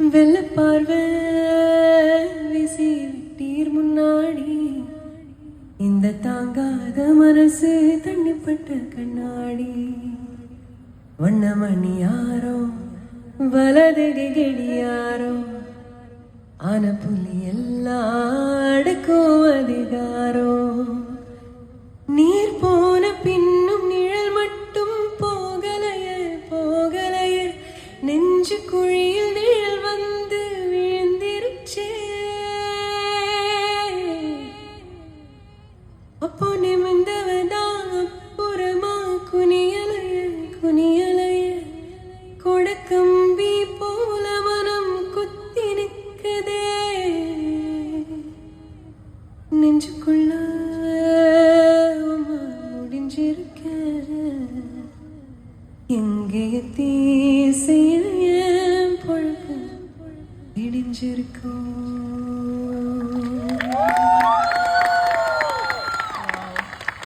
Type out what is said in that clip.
வெள்ள பார்வை வீசி விட்டீர் முன்னாடி இந்த தாங்காத மனசு தண்ணிப்பட்ட கண்ணாடி வண்ணமணி யாரோ வலதடி கெடியாரோ ஆன புலி எல்லாம் அடக்கும் அதிகாரோ நீர் போன பின்னும் நிழல் மட்டும் போகலையே போகலையே நெஞ்சு குழியில் நிழல் வந்து விழுந்திருச்சே அப்போ நிமிந்தவதான் அப்புறமா குனியலைய குனியலைய கொடக்கம்பி போல மனம் குத்தி நிற்குதே நெஞ்சுக்குள்ள முடிஞ்சிருக்க எங்கேய தீசைய பொழுது இடிஞ்சிருக்கோம்.